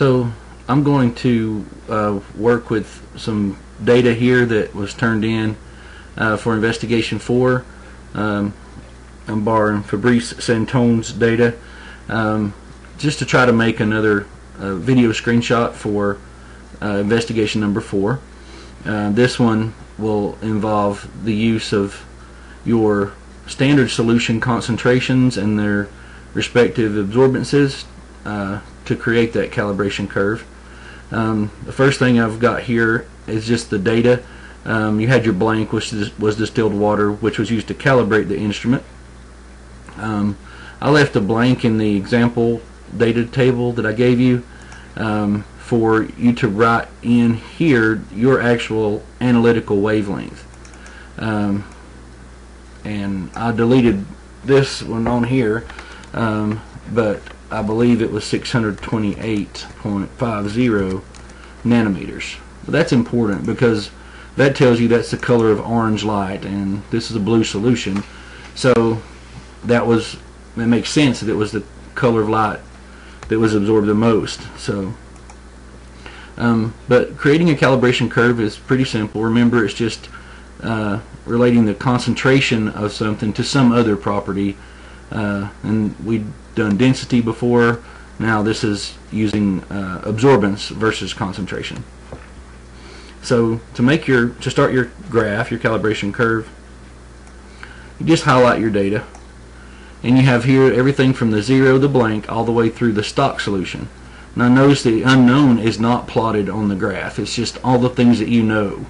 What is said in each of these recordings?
So I'm going to work with some data here that was turned in for investigation 4. I'm borrowing Fabrice Santone's data just to try to make another video screenshot for investigation number 4. This one will involve the use of your standard solution concentrations and their respective absorbances to create that calibration curve. The first thing I've got here is just the data. You had your blank, which was distilled water, which was used to calibrate the instrument. I left a blank in the example data table that I gave you for you to write in here your actual analytical wavelength. And I deleted this one on here, but I believe it was 628.50 nanometers. But that's important because that tells you that's the color of orange light, and this is a blue solution. So it makes sense that it was the color of light that was absorbed the most. So, but creating a calibration curve is pretty simple. Remember, it's just relating the concentration of something to some other property, and we've done density before. Now this is using absorbance versus concentration. So to start your graph, your calibration curve, you just highlight your data, and you have here everything from the 0, the blank, all the way through the stock solution. Now notice the unknown is not plotted on the graph. It's just all the things that you know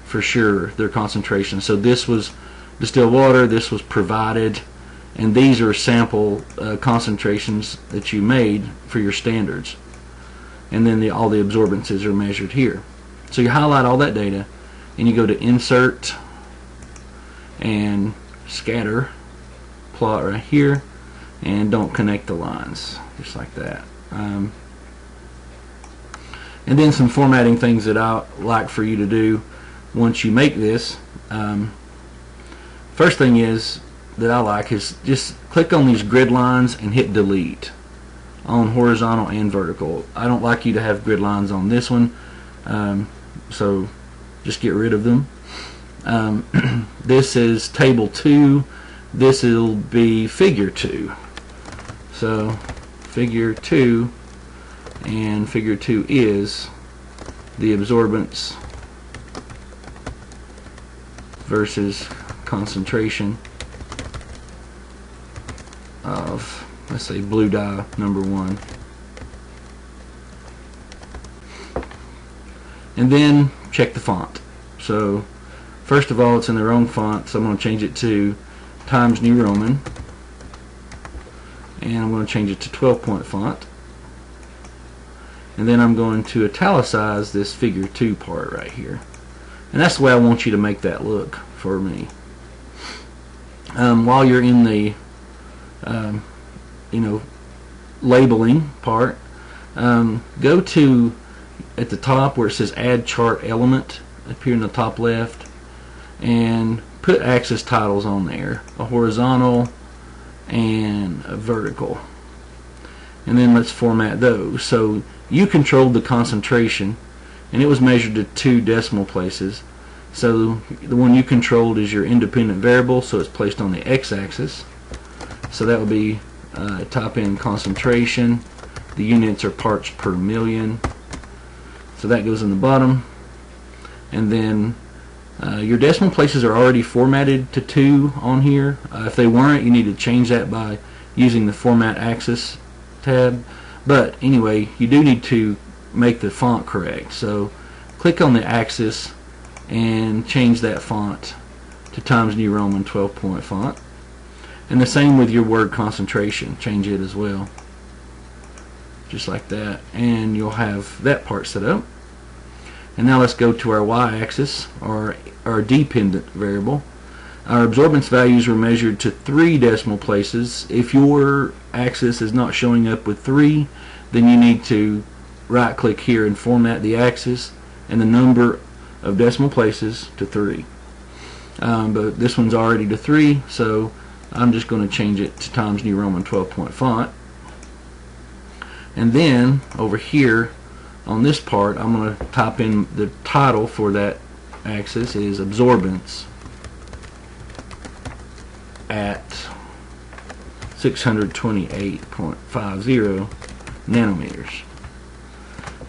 for sure, their concentration. So this was distilled water, this was provided, and these are sample concentrations that you made for your standards. And then all the absorbances are measured here. So you highlight all that data, and you go to Insert and Scatter, plot right here, and don't connect the lines, just like that. And then some formatting things that I like for you to do once you make this. First thing is that I like is just click on these grid lines and hit delete on horizontal and vertical. I don't like you to have grid lines on this one, so just get rid of them. This is table 2. This will be figure 2. So figure 2, and figure 2 is the absorbance versus concentration of, let's say, blue dye number 1. And then check the font. So first of all, it's in the wrong font, so I'm going to change it to Times New Roman, and I'm going to change it to 12-point font, and then I'm going to italicize this figure 2 part right here, and that's the way I want you to make that look for me. While you're in the labeling part, go to at the top where it says Add Chart Element up here in the top left, and put axis titles on there, a horizontal and a vertical, and then let's format those. So you controlled the concentration, and it was measured to 2 decimal places. So the one you controlled is your independent variable, so it's placed on the x-axis. So that would be type in concentration. The units are parts per million, so that goes in the bottom. And then your decimal places are already formatted to 2 on here. If they weren't, you need to change that by using the Format Axis tab. But anyway, you do need to make the font correct. So click on the axis and change that font to Times New Roman 12-point font. And the same with your word concentration. Change it as well, just like that, and you'll have that part set up. And now let's go to our y-axis, or our dependent variable. Our absorbance values were measured to 3 decimal places. If your axis is not showing up with 3, then you need to right click here and format the axis and the number of decimal places to 3. But this one's already to 3, so I'm just going to change it to Times New Roman 12-point font. And then over here on this part, I'm going to type in the title for that axis is absorbance at 628.50 nanometers.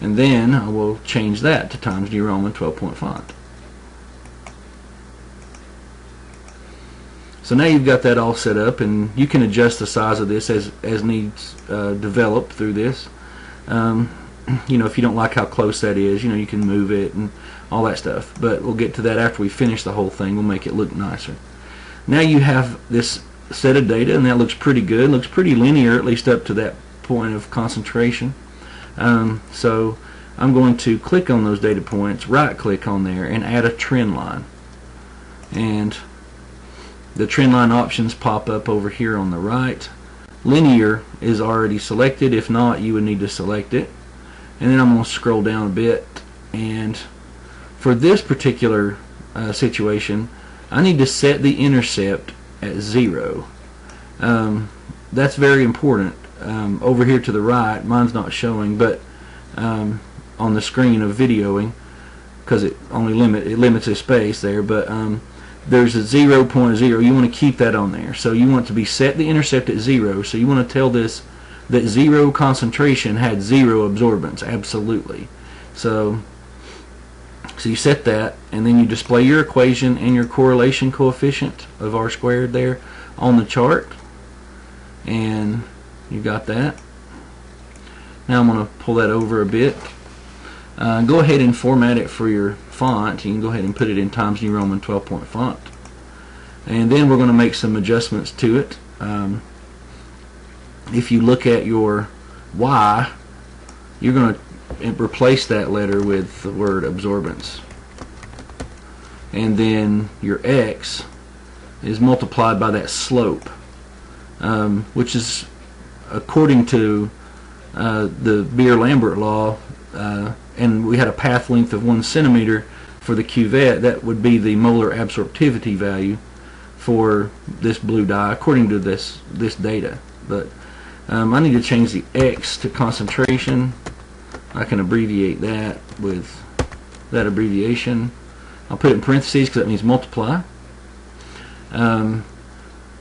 And then I will change that to Times New Roman 12-point font. So now you've got that all set up, and you can adjust the size of this as needs develop through this. You know, if you don't like how close that is, you know, you can move it and all that stuff. But we'll get to that after we finish the whole thing. We'll make it look nicer. Now you have this set of data, and that looks pretty good. It looks pretty linear, at least up to that point of concentration. So I'm going to click on those data points, right click on there, and add a trend line. And the trend line options pop up over here on the right. Linear is already selected. If not, you would need to select it. And then I'm going to scroll down a bit, and for this particular situation, I need to set the intercept at 0. That's very important. Over here to the right, mine's not showing, but on the screen of videoing, because it limits the space there, but there's a 0.0. You want to keep that on there. So you want to be set the intercept at 0. So you want to tell this that 0 concentration had 0 absorbance. Absolutely. So you set that, and then you display your equation and your correlation coefficient of R squared there on the chart, and you got that. Now I'm going to pull that over a bit. Go ahead and format it for your font. You can go ahead and put it in Times New Roman 12-point font, and then we're going to make some adjustments to it. If you look at your Y, you're going to replace that letter with the word absorbance, and then your X is multiplied by that slope, which is according to the Beer-Lambert law, and we had a path length of 1 centimeter for the cuvette. That would be the molar absorptivity value for this blue dye according to this data. But I need to change the X to concentration. I can abbreviate that with that abbreviation. I'll put it in parentheses because that means multiply.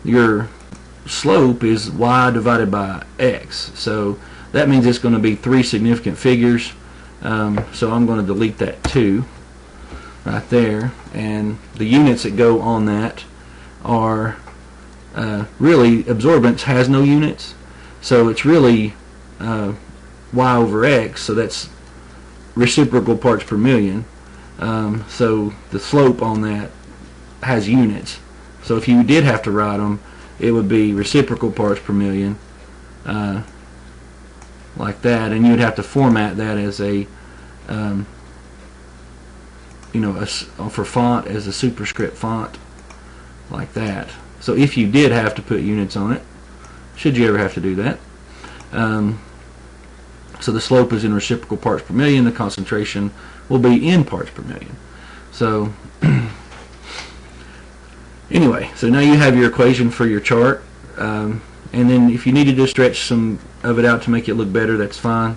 Your slope is Y divided by X, so that means it's going to be 3 significant figures. So I'm going to delete that 2 right there, and the units that go on that are really, absorbance has no units, so it's really Y over X, so that's reciprocal parts per million. So the slope on that has units, so if you did have to write them, it would be reciprocal parts per million, like that, and you would have to format that as a for font as a superscript font, like that. So if you did have to put units on it, should you ever have to do that, so the slope is in reciprocal parts per million, the concentration will be in parts per million. So anyway, so now you have your equation for your chart, and then if you needed to stretch some of it out to make it look better, that's fine.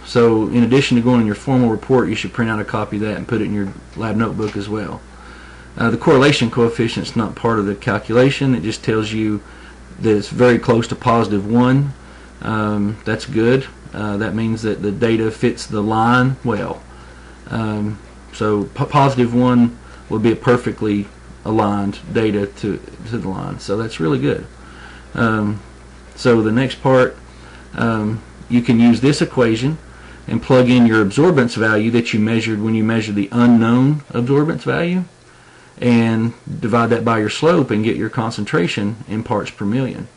So in addition to going in your formal report, you should print out a copy of that and put it in your lab notebook as well. The correlation coefficient is not part of the calculation. It just tells you that it's very close to +1. That's good. That means that the data fits the line well. So +1 would be a perfectly aligned data to the line. So that's really good. So the next part, you can use this equation and plug in your absorbance value that you measured when you measured the unknown absorbance value, and divide that by your slope and get your concentration in parts per million.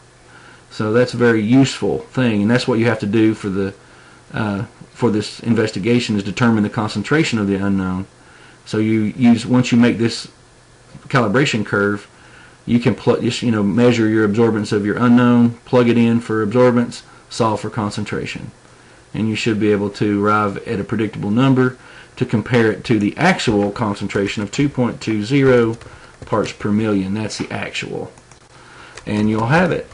So that's a very useful thing, and that's what you have to do for the for this investigation, is determine the concentration of the unknown. So you use, once you make this calibration curve, you can measure your absorbance of your unknown, plug it in for absorbance, solve for concentration, and you should be able to arrive at a predictable number to compare it to the actual concentration of 2.20 parts per million. That's the actual, and you'll have it.